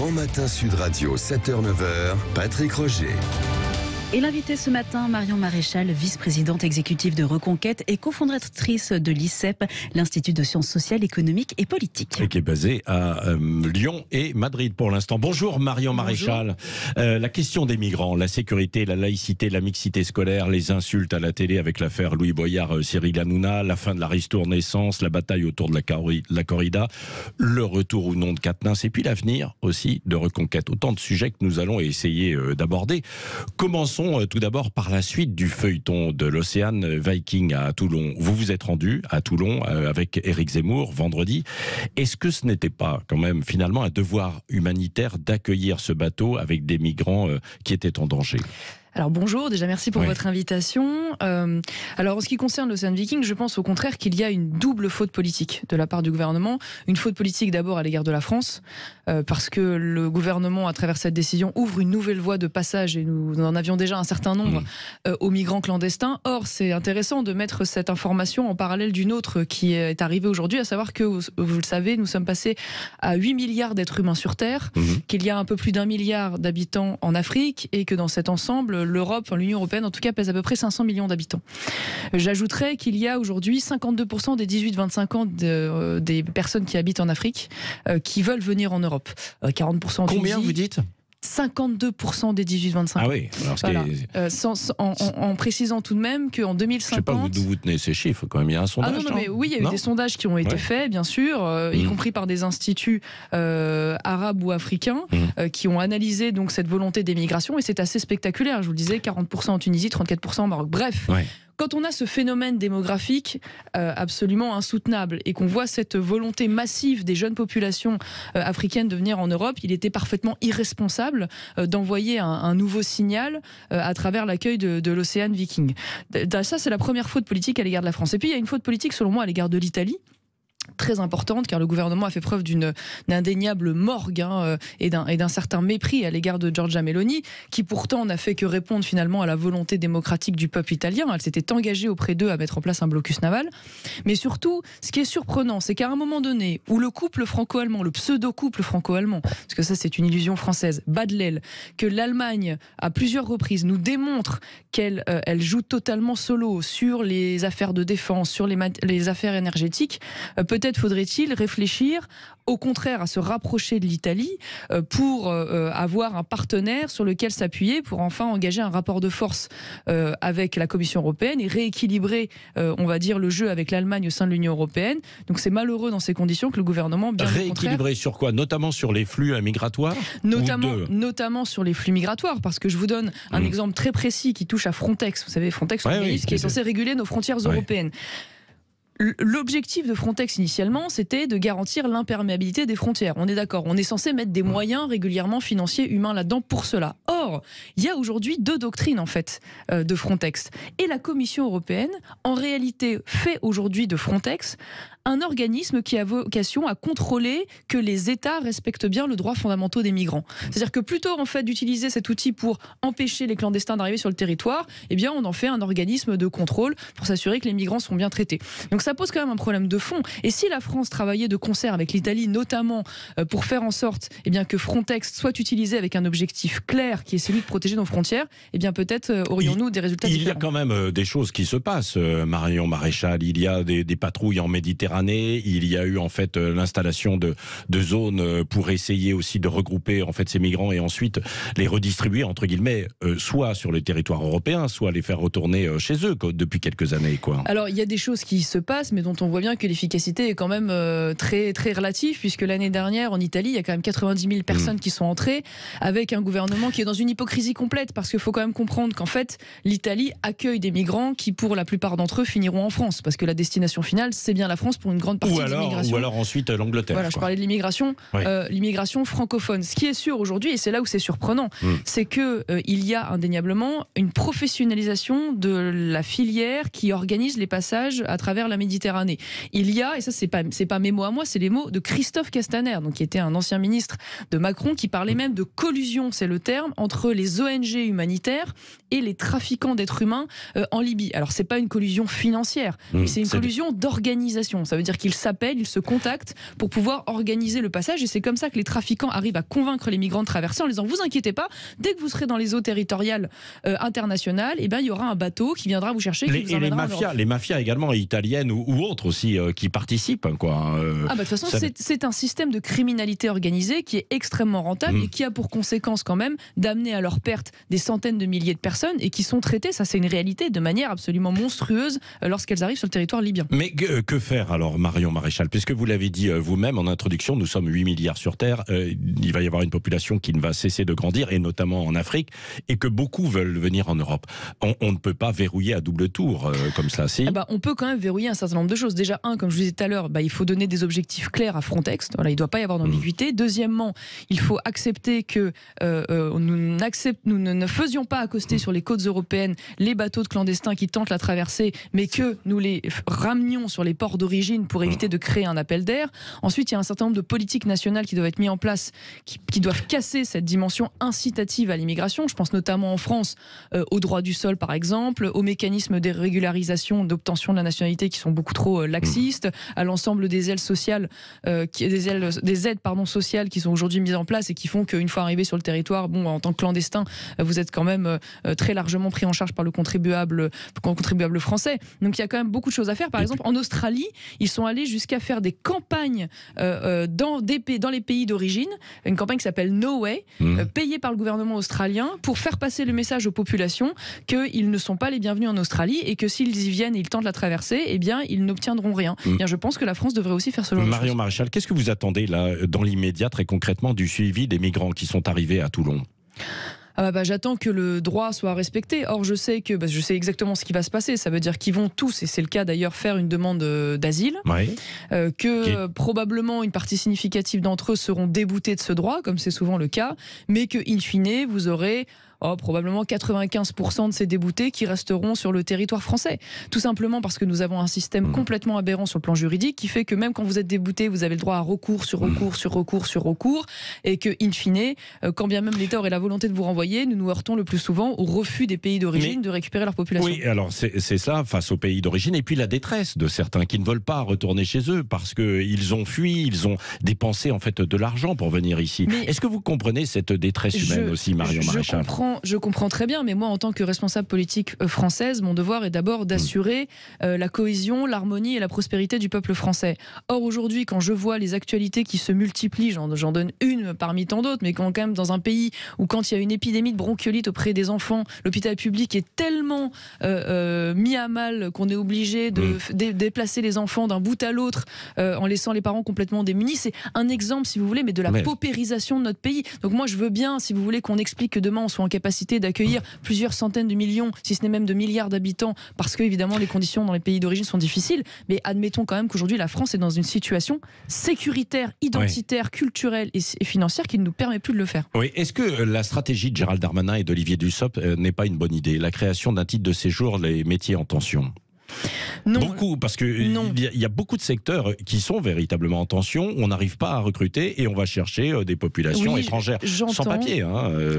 Grand Matin Sud Radio, 7h-9h, Patrick Roger. Et l'invité ce matin, Marion Maréchal, vice-présidente exécutive de Reconquête et cofondatrice de l'ICEP, l'Institut de sciences sociales, économiques et politiques. Et qui est basé à Lyon et Madrid pour l'instant. Bonjour Marion Maréchal. La question des migrants, la sécurité, la laïcité, la mixité scolaire, les insultes à la télé avec l'affaire Louis Boyard, Cyril Hanouna, la fin de la ristourne naissance, la bataille autour de la corrida, le retour ou non de Quatennens et puis l'avenir aussi de Reconquête. Autant de sujets que nous allons essayer d'aborder. Commençons tout d'abord par la suite du feuilleton de l'Océan Viking à Toulon. Vous vous êtes rendu à Toulon avec Éric Zemmour vendredi. Est-ce que ce n'était pas quand même finalement un devoir humanitaire d'accueillir ce bateau avec des migrants qui étaient en danger ? Alors bonjour, déjà merci pour votre invitation. Alors en ce qui concerne l'Océan Viking, je pense au contraire qu'il y a une double faute politique de la part du gouvernement. Une faute politique d'abord à l'égard de la France, parce que le gouvernement, à travers cette décision, ouvre une nouvelle voie de passage, et nous en avions déjà un certain nombre, aux migrants clandestins. Or, c'est intéressant de mettre cette information en parallèle d'une autre qui est arrivée aujourd'hui, à savoir que, vous le savez, nous sommes passés à 8 milliards d'êtres humains sur Terre, qu'il y a un peu plus d'1 milliard d'habitants en Afrique, et que dans cet ensemble, l'Europe, l'Union européenne en tout cas, pèse à peu près 500 millions d'habitants. J'ajouterais qu'il y a aujourd'hui 52% des 18-25 ans des personnes qui habitent en Afrique qui veulent venir en Europe. 40% en Tunisie. Combien vous dites ? 52% des 18-25 ans. Ah oui, alors voilà. En précisant tout de même qu'en 2050... Je ne sais pas d'où vous tenez ces chiffres, quand même. Il y a un sondage. Ah non, mais oui, il y a eu des sondages qui ont été faits, bien sûr, y compris par des instituts arabes ou africains qui ont analysé donc cette volonté d'émigration, et c'est assez spectaculaire. Je vous le disais, 40% en Tunisie, 34% au Maroc. Bref. Quand on a ce phénomène démographique absolument insoutenable et qu'on voit cette volonté massive des jeunes populations africaines de venir en Europe, il était parfaitement irresponsable d'envoyer un nouveau signal à travers l'accueil de l'Océan Viking. Ça, c'est la première faute politique à l'égard de la France. Et puis, il y a une faute politique, selon moi, à l'égard de l'Italie, très importante, car le gouvernement a fait preuve d'une indéniable morgue et d'un certain mépris à l'égard de Giorgia Meloni, qui pourtant n'a fait que répondre finalement à la volonté démocratique du peuple italien. Elle s'était engagée auprès d'eux à mettre en place un blocus naval. Mais surtout, ce qui est surprenant, c'est qu'à un moment donné, où le couple franco-allemand, le pseudo-couple franco-allemand, parce que ça c'est une illusion française, bat de l'aile, que l'Allemagne, à plusieurs reprises, nous démontre qu'elle joue totalement solo sur les affaires de défense, sur les affaires énergétiques, peut-être faudrait-il réfléchir au contraire à se rapprocher de l'Italie pour avoir un partenaire sur lequel s'appuyer pour enfin engager un rapport de force avec la Commission européenne et rééquilibrer, on va dire, le jeu avec l'Allemagne au sein de l'Union européenne. Donc c'est malheureux dans ces conditions que le gouvernement, bien au contraire... Rééquilibrer sur quoi ? Notamment sur les flux migratoires ? Notamment sur les flux migratoires, parce que je vous donne un exemple très précis qui touche à Frontex. Vous savez, Frontex, l'organisme qui est censé réguler nos frontières européennes. L'objectif de Frontex initialement, c'était de garantir l'imperméabilité des frontières. On est d'accord, on est censé mettre des moyens régulièrement financiers, humains là-dedans pour cela. Or, il y a aujourd'hui deux doctrines en fait de Frontex. Et la Commission européenne, en réalité, fait aujourd'hui de Frontex un organisme qui a vocation à contrôler que les États respectent bien le droit fondamental des migrants. C'est-à-dire que plutôt en fait d'utiliser cet outil pour empêcher les clandestins d'arriver sur le territoire, eh bien on en fait un organisme de contrôle pour s'assurer que les migrants sont bien traités. Donc ça pose quand même un problème de fond. Et si la France travaillait de concert avec l'Italie, notamment pour faire en sorte que Frontex soit utilisé avec un objectif clair, qui est celui de protéger nos frontières, eh bien peut-être aurions-nous des résultats différents. Il y a quand même des choses qui se passent, Marion Maréchal. Il y a des patrouilles en Méditerranée. Il y a eu en fait l'installation de zones pour essayer aussi de regrouper en fait ces migrants et ensuite les redistribuer entre guillemets soit sur le territoire européen, soit les faire retourner chez eux depuis quelques années, quoi. Alors il y a des choses qui se passent, mais dont on voit bien que l'efficacité est quand même très très relative, puisque l'année dernière en Italie il y a quand même 90 000 personnes qui sont entrées, avec un gouvernement qui est dans une hypocrisie complète, parce qu'il faut quand même comprendre qu'en fait l'Italie accueille des migrants qui pour la plupart d'entre eux finiront en France, parce que la destination finale c'est bien la France pour une grande partie de l'immigration. Ou alors ensuite l'Angleterre. Voilà, je parlais de l'immigration, l'immigration francophone. Ce qui est sûr aujourd'hui, et c'est là où c'est surprenant, c'est que il y a indéniablement une professionnalisation de la filière qui organise les passages à travers la Méditerranée. Il y a, et ça c'est pas mes mots à moi, c'est les mots de Christophe Castaner, donc qui était un ancien ministre de Macron, qui parlait même de collusion, c'est le terme, entre les ONG humanitaires et les trafiquants d'êtres humains en Libye. Alors c'est pas une collusion financière, mais c'est une collusion d'organisation. Ça veut dire qu'ils s'appellent, ils se contactent pour pouvoir organiser le passage. Et c'est comme ça que les trafiquants arrivent à convaincre les migrants de traverser en leur disant vous inquiétez pas, dès que vous serez dans les eaux territoriales internationales, eh ben, il y aura un bateau qui viendra vous chercher. Les mafias également, italiennes ou autres aussi, qui participent. Quoi. De toute façon, c'est un système de criminalité organisée qui est extrêmement rentable et qui a pour conséquence quand même d'amener à leur perte des centaines de milliers de personnes et qui sont traitées, ça c'est une réalité, de manière absolument monstrueuse lorsqu'elles arrivent sur le territoire libyen. Mais que faire alors, Marion Maréchal? Puisque vous l'avez dit vous-même en introduction, nous sommes 8 milliards sur Terre, il va y avoir une population qui ne va cesser de grandir, et notamment en Afrique, et que beaucoup veulent venir en Europe. On ne peut pas verrouiller à double tour comme ça, si? On peut quand même verrouiller un certain nombre de choses. Déjà, comme je vous disais tout à l'heure, il faut donner des objectifs clairs à Frontex. Voilà, il ne doit pas y avoir d'ambiguïté. Deuxièmement, il faut accepter que nous ne faisions pas accoster sur les côtes européennes les bateaux de clandestins qui tentent la traversée, mais que nous les ramenions sur les ports d'origine pour éviter de créer un appel d'air. Ensuite, il y a un certain nombre de politiques nationales qui doivent être mises en place, qui doivent casser cette dimension incitative à l'immigration. Je pense notamment en France au droit du sol, par exemple, aux mécanismes de régularisation d'obtention de la nationalité qui sont beaucoup trop laxistes, à l'ensemble des ailes sociales, des aides sociales qui sont aujourd'hui mises en place et qui font qu'une fois arrivé sur le territoire, en tant que clandestin, vous êtes quand même très largement pris en charge par le contribuable français. Donc il y a quand même beaucoup de choses à faire. Par exemple, en Australie, ils sont allés jusqu'à faire des campagnes dans les pays d'origine, une campagne qui s'appelle No Way, payée par le gouvernement australien pour faire passer le message aux populations qu'ils ne sont pas les bienvenus en Australie et que s'ils y viennent et ils tentent la traversée, eh bien ils n'obtiendront rien. Bien, je pense que la France devrait aussi faire ce genre de choses. Marion Maréchal, qu'est-ce que vous attendez là, dans l'immédiat, très concrètement, du suivi des migrants qui sont arrivés à Toulon? J'attends que le droit soit respecté. Or, je sais exactement ce qui va se passer. Ça veut dire qu'ils vont tous, et c'est le cas d'ailleurs, faire une demande d'asile. Oui. Probablement une partie significative d'entre eux seront déboutés de ce droit, comme c'est souvent le cas, mais que, in fine, vous aurez probablement 95% de ces déboutés qui resteront sur le territoire français. Tout simplement parce que nous avons un système complètement aberrant sur le plan juridique qui fait que même quand vous êtes débouté, vous avez le droit à recours sur recours sur recours sur recours, et que, in fine, quand bien même l'État aurait la volonté de vous renvoyer, nous nous heurtons le plus souvent au refus des pays d'origine de récupérer leur population. Oui, alors c'est ça, face aux pays d'origine, et puis la détresse de certains qui ne veulent pas retourner chez eux parce qu'ils ont fui, ils ont dépensé en fait de l'argent pour venir ici. Est-ce que vous comprenez cette détresse humaine aussi, Marion Maréchal? Je comprends très bien, mais moi, en tant que responsable politique française, mon devoir est d'abord d'assurer la cohésion, l'harmonie et la prospérité du peuple français. Or, aujourd'hui, quand je vois les actualités qui se multiplient, j'en donne une parmi tant d'autres, mais quand même dans un pays où, quand il y a une épidémie de bronchiolite auprès des enfants, l'hôpital public est tellement mis à mal qu'on est obligé de déplacer les enfants d'un bout à l'autre en laissant les parents complètement démunis. C'est un exemple, si vous voulez, mais de la paupérisation de notre pays. Donc moi, je veux bien, si vous voulez, qu'on explique que demain, on soit en capacité d'accueillir plusieurs centaines de millions, si ce n'est même de milliards d'habitants, parce que évidemment les conditions dans les pays d'origine sont difficiles, mais admettons quand même qu'aujourd'hui la France est dans une situation sécuritaire, identitaire, culturelle et financière qui ne nous permet plus de le faire. Oui, est-ce que la stratégie de Gérald Darmanin et d'Olivier Dussopt n'est pas une bonne idée, la création d'un titre de séjour, les métiers en tension? Non. Beaucoup, parce qu'il y a beaucoup de secteurs qui sont véritablement en tension, on n'arrive pas à recruter et on va chercher des populations étrangères sans papier.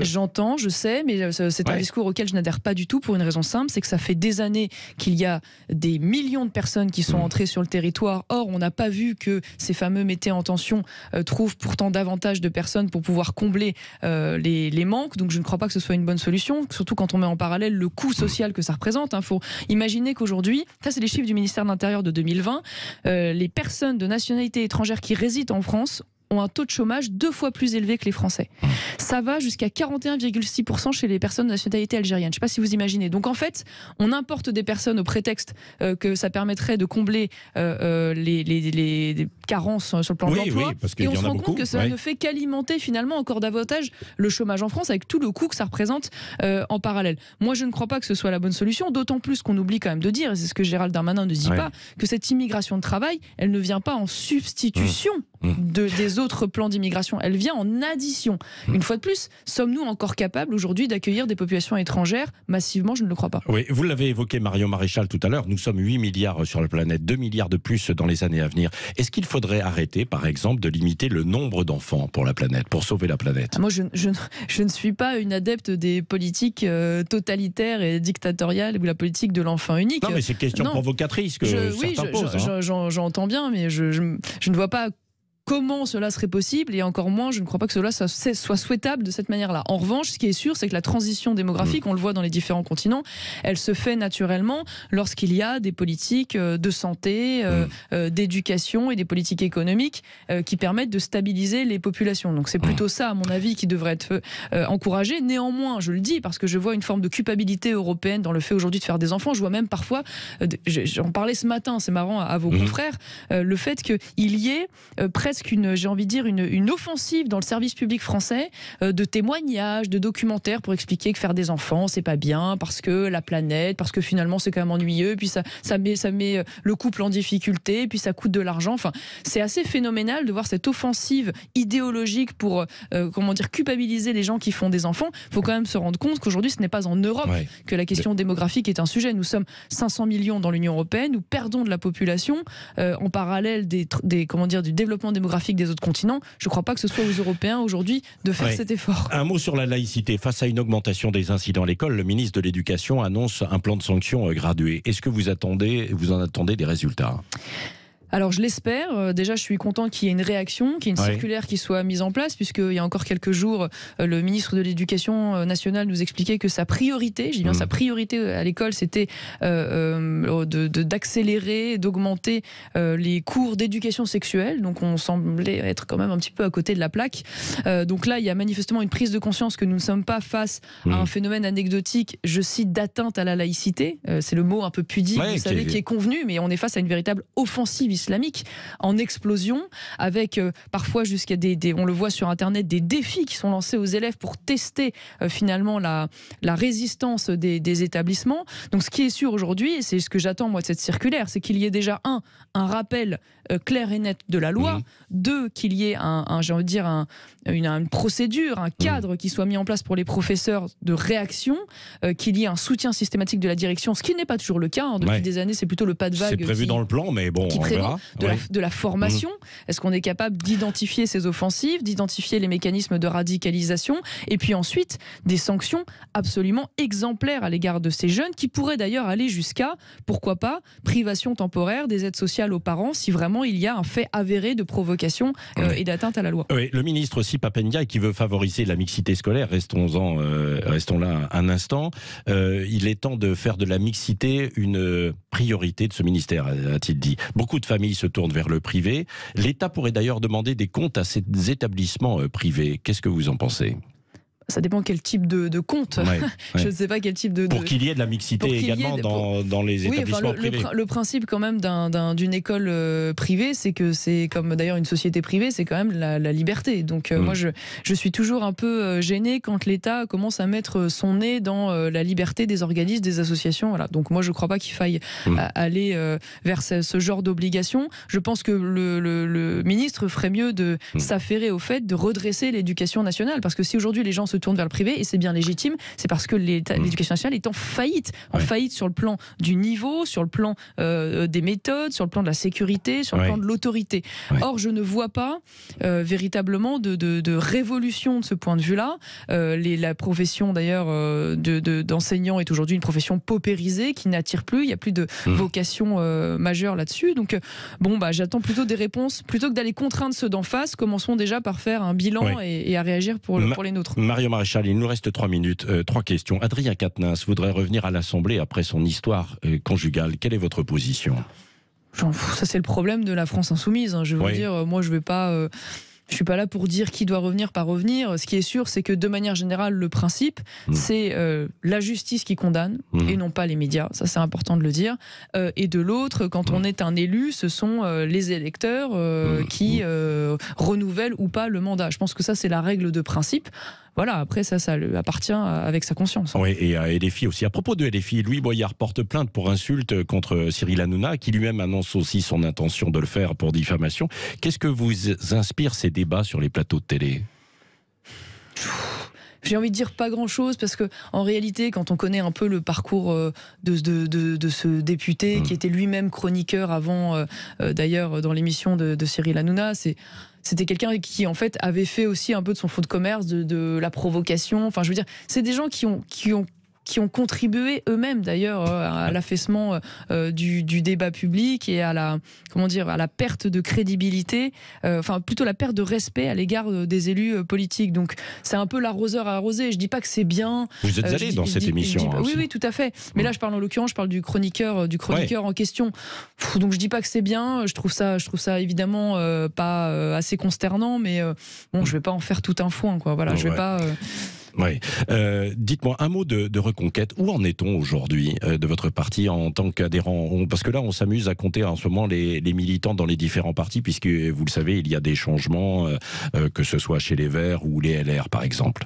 J'entends, je sais, mais c'est un discours auquel je n'adhère pas du tout pour une raison simple, c'est que ça fait des années qu'il y a des millions de personnes qui sont entrées sur le territoire. Or, on n'a pas vu que ces fameux métiers en tension trouvent pourtant davantage de personnes pour pouvoir combler les manques. Donc je ne crois pas que ce soit une bonne solution, surtout quand on met en parallèle le coût social que ça représente. Il faut imaginer qu'aujourd'hui, ça c'est les chiffres du ministère de l'Intérieur de 2020, les personnes de nationalité étrangère qui résident en France ont un taux de chômage 2 fois plus élevé que les Français. Ça va jusqu'à 41,6% chez les personnes de nationalité algérienne. Je ne sais pas si vous imaginez. Donc en fait, on importe des personnes au prétexte que ça permettrait de combler les carences sur le plan de l'emploi. Et on se rend compte que ça ne fait qu'alimenter finalement encore davantage le chômage en France avec tout le coût que ça représente en parallèle. Moi, je ne crois pas que ce soit la bonne solution, d'autant plus qu'on oublie quand même de dire, et c'est ce que Gérald Darmanin ne dit pas, que cette immigration de travail, elle ne vient pas en substitution des autres plans d'immigration. Elle vient en addition. Une fois de plus, sommes-nous encore capables aujourd'hui d'accueillir des populations étrangères massivement? Je ne le crois pas. Oui, vous l'avez évoqué, Marion Maréchal, tout à l'heure. Nous sommes 8 milliards sur la planète, 2 milliards de plus dans les années à venir. Est-ce qu'il faudrait arrêter, par exemple, de limiter le nombre d'enfants pour la planète, pour sauver la planète? Moi, je ne suis pas une adepte des politiques totalitaires et dictatoriales ou la politique de l'enfant unique. Non, mais c'est une question provocatrice que certains posent. J'entends bien, mais je ne vois pas comment cela serait possible, et encore moins, je ne crois pas que cela soit souhaitable de cette manière-là. En revanche, ce qui est sûr, c'est que la transition démographique, on le voit dans les différents continents, elle se fait naturellement lorsqu'il y a des politiques de santé, d'éducation et des politiques économiques qui permettent de stabiliser les populations. Donc c'est plutôt ça, à mon avis, qui devrait être encouragé. Néanmoins, je le dis parce que je vois une forme de culpabilité européenne dans le fait aujourd'hui de faire des enfants. Je vois même parfois, j'en parlais ce matin, c'est marrant, à vos confrères, le fait qu'il y ait presque j'ai envie de dire, une offensive dans le service public français de témoignages, de documentaires pour expliquer que faire des enfants, c'est pas bien, parce que la planète, parce que finalement c'est quand même ennuyeux, puis ça met le couple en difficulté, puis ça coûte de l'argent. Enfin, c'est assez phénoménal de voir cette offensive idéologique pour culpabiliser les gens qui font des enfants. Il faut quand même se rendre compte qu'aujourd'hui, ce n'est pas en Europe que la question démographique est un sujet. Nous sommes 500 millions dans l'Union européenne, nous perdons de la population en parallèle du développement démographique des autres continents. Je ne crois pas que ce soit aux Européens aujourd'hui de faire cet effort. Un mot sur la laïcité. Face à une augmentation des incidents à l'école, le ministre de l'Éducation annonce un plan de sanctions gradué. Est-ce que vous en attendez des résultats ? Alors je l'espère. Déjà, je suis content qu'il y ait une réaction, qu'il y ait une circulaire qui soit mise en place, puisqu'il y a encore quelques jours, le ministre de l'Éducation nationale nous expliquait que sa priorité, sa priorité à l'école, c'était d'accélérer, d'augmenter les cours d'éducation sexuelle. Donc on semblait être quand même un petit peu à côté de la plaque. Donc là, il y a manifestement une prise de conscience que nous ne sommes pas face à un phénomène anecdotique, je cite, d'atteinte à la laïcité. C'est le mot un peu pudique, vous savez, qui est convenu, mais on est face à une véritable offensive islamique en explosion, avec parfois jusqu'à on le voit sur Internet, des défis qui sont lancés aux élèves pour tester finalement la résistance des établissements. Donc ce qui est sûr aujourd'hui, et c'est ce que j'attends moi de cette circulaire, c'est qu'il y ait déjà un rappel clair et net de la loi, deux, qu'il y ait une procédure, un cadre qui soit mis en place pour les professeurs de réaction, qu'il y ait un soutien systématique de la direction, ce qui n'est pas toujours le cas. Depuis des années, c'est plutôt le pas de vague. C'est prévu dans le plan, mais bon, on verra. De la formation. Est-ce qu'on est capable d'identifier ces offensives, d'identifier les mécanismes de radicalisation, et puis ensuite des sanctions absolument exemplaires à l'égard de ces jeunes, qui pourraient d'ailleurs aller jusqu'à, pourquoi pas, privation temporaire des aides sociales aux parents, si vraiment il y a un fait avéré de provocation et d'atteinte à la loi. Oui, le ministre aussi, Pap Ndiaye, qui veut favoriser la mixité scolaire, restons là un instant. Il est temps de faire de la mixité une priorité de ce ministère, a-t-il dit. Beaucoup de familles se tournent vers le privé. L'État pourrait d'ailleurs demander des comptes à ces établissements privés. Qu'est-ce que vous en pensez ? Ça dépend quel type de compte. Je ne sais pas quel type de... Pour qu'il y ait de la mixité également dans les établissements privés. Le principe quand même d'une école privée, c'est que c'est comme d'ailleurs une société privée, c'est quand même la liberté. Donc moi, je suis toujours un peu gênée quand l'État commence à mettre son nez dans la liberté des organismes, des associations. Voilà. Donc moi, je ne crois pas qu'il faille aller vers ce genre d'obligation. Je pense que le ministre ferait mieux de s'affairer au fait de redresser l'éducation nationale. Parce que si aujourd'hui les gens se tournent vers le privé, et c'est bien légitime, c'est parce que l'éducation nationale est en faillite sur le plan du niveau, sur le plan des méthodes, sur le plan de la sécurité, sur le plan de l'autorité. Or, je ne vois pas véritablement de révolution de ce point de vue-là. La profession d'ailleurs d'enseignant est aujourd'hui une profession paupérisée qui n'attire plus, il n'y a plus de vocation majeure là-dessus. Donc j'attends plutôt des réponses, plutôt que d'aller contraindre ceux d'en face. Commençons déjà par faire un bilan et à réagir pour les nôtres. Marion Maréchal, il nous reste 3 minutes. 3 questions. Adrien Quatennens voudrait revenir à l'Assemblée après son histoire conjugale. Quelle est votre position ? Ça, c'est le problème de la France insoumise. Je veux dire, moi, je vais pas... Je ne suis pas là pour dire qui doit revenir, pas revenir. Ce qui est sûr, c'est que de manière générale, le principe, c'est la justice qui condamne et non pas les médias. Ça, c'est important de le dire. Et de l'autre, quand on est un élu, ce sont les électeurs qui renouvellent ou pas le mandat. Je pense que ça, c'est la règle de principe. voilà, après ça lui appartient avec sa conscience. Oui, et à LFI aussi. À propos de LFI, Louis Boyard porte plainte pour insulte contre Cyril Hanouna, qui lui-même annonce aussi son intention de le faire pour diffamation. Qu'est-ce que vous inspire ces débats sur les plateaux de télé ? J'ai envie de dire pas grand-chose parce que en réalité, quand on connaît un peu le parcours de ce député qui était lui-même chroniqueur avant, d'ailleurs dans l'émission de Cyril Hanouna, c'était quelqu'un qui en fait avait fait aussi un peu de son fonds de commerce, de la provocation. Enfin, je veux dire, c'est des gens qui ont contribué eux-mêmes d'ailleurs à l'affaissement du débat public et à la perte de crédibilité, enfin plutôt la perte de respect à l'égard des élus politiques. Donc c'est un peu l'arroseur à arroser. Je dis pas que c'est bien. Vous êtes allé dans cette émission. Oui, tout à fait. Mais là, je parle en l'occurrence, je parle du chroniqueur en question. Donc je dis pas que c'est bien. Je trouve ça évidemment pas assez consternant, mais bon, je vais pas en faire tout un foin, quoi. Voilà, je vais pas. Oui. Dites-moi un mot de Reconquête. Où en est-on aujourd'hui de votre parti en tant qu'adhérent ? Parce que là, on s'amuse à compter en ce moment les militants dans les différents partis, puisque vous le savez, il y a des changements, que ce soit chez les Verts ou les LR, par exemple.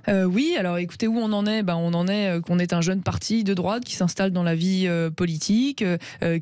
Oui, alors écoutez, où on en est ? On en est qu'on est un jeune parti de droite qui s'installe dans la vie politique,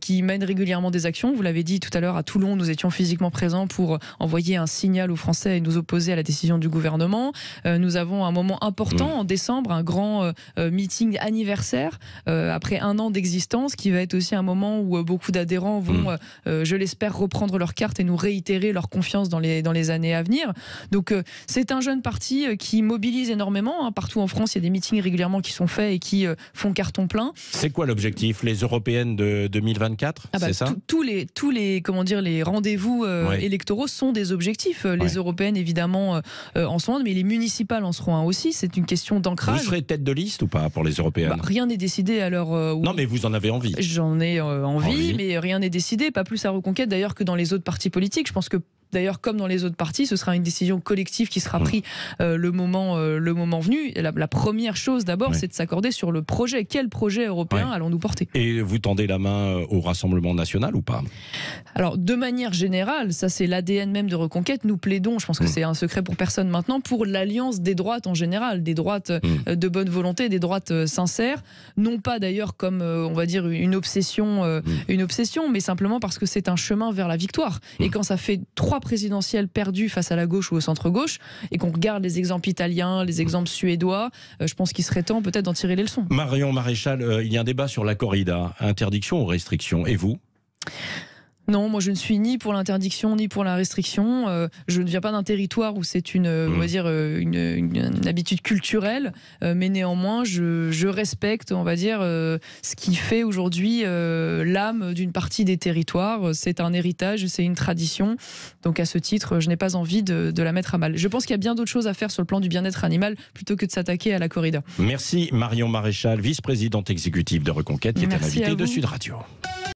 qui mène régulièrement des actions. Vous l'avez dit tout à l'heure, à Toulon, nous étions physiquement présents pour envoyer un signal aux Français et nous opposer à la décision du gouvernement. Nous avons un moment important en décembre, un grand meeting anniversaire après un an d'existence, qui va être aussi un moment où beaucoup d'adhérents vont, je l'espère, reprendre leurs cartes et nous réitérer leur confiance dans les années à venir. Donc c'est un jeune parti qui mobilise énormément. Partout en France, il y a des meetings régulièrement qui sont faits et qui font carton plein. C'est quoi l'objectif ? Les européennes de 2024 ? C'est ça ? Tous les rendez-vous électoraux sont des objectifs. Les européennes, évidemment, en sont un, mais les municipales en seront un aussi. C'est une question d'ancrage. Vous serez tête de liste ou pas pour les européennes ? Rien n'est décidé à l'heure où... Non, mais vous en avez envie. J'en ai envie, mais rien n'est décidé. Pas plus à Reconquête d'ailleurs que dans les autres partis politiques. Je pense que d'ailleurs, comme dans les autres partis, ce sera une décision collective qui sera prise le moment venu. Et la première chose d'abord, c'est de s'accorder sur le projet. Quel projet européen allons-nous porter ? Et vous tendez la main au Rassemblement national ou pas ? Alors, de manière générale, ça c'est l'ADN même de Reconquête, nous plaidons, je pense que c'est un secret pour personne maintenant, pour l'alliance des droites en général, des droites de bonne volonté, des droites sincères, non pas d'ailleurs comme, on va dire, une obsession, mais simplement parce que c'est un chemin vers la victoire. Et quand ça fait 3 présidentielles perdues face à la gauche ou au centre-gauche, et qu'on regarde les exemples italiens, les exemples suédois, je pense qu'il serait temps peut-être d'en tirer les leçons. Marion Maréchal, il y a un débat sur la corrida, interdiction ou restriction, et vous ? Non, moi je ne suis ni pour l'interdiction ni pour la restriction. Je ne viens pas d'un territoire où c'est on va dire une habitude culturelle, mais néanmoins je respecte, on va dire, ce qui fait aujourd'hui l'âme d'une partie des territoires. C'est un héritage, c'est une tradition. Donc à ce titre, je n'ai pas envie de la mettre à mal. Je pense qu'il y a bien d'autres choses à faire sur le plan du bien-être animal plutôt que de s'attaquer à la corrida. Merci Marion Maréchal, vice-présidente exécutive de Reconquête, qui est l'invitée de Sud Radio.